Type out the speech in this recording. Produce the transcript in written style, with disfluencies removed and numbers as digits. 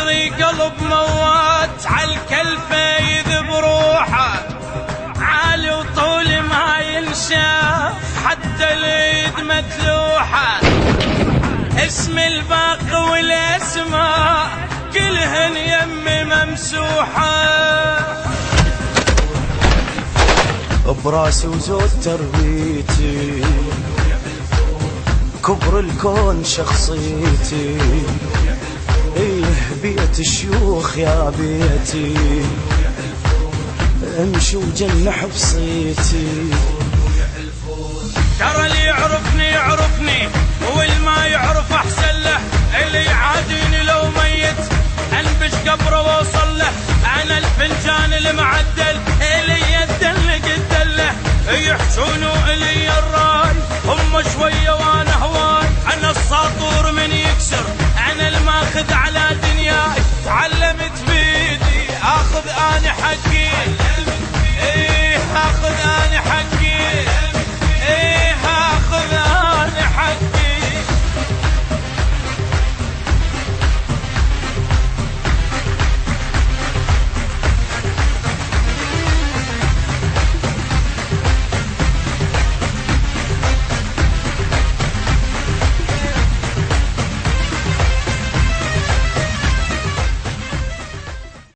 وادري قلب موات عالكلفة يذب روحه، عالي وطول ما ينشاف حتى اليد متلوحة. اسم الباقي والاسماء كلهن يمي ممسوحة، براسي وزود تربيتي كبر الكون شخصيتي، ايه بيت الشيوخ يا بيتي امشي وجنح بصيتي. ترى اللي يعرفني يعرفني واللي ما يعرف احسن له، اللي يعاديني لو ميت انبش قبره واوصل له. انا الفنجان المعدل اللي يدلق الدله، يحشونه الي الراي هم شويه وانا هواي. انا الساطور من يكسر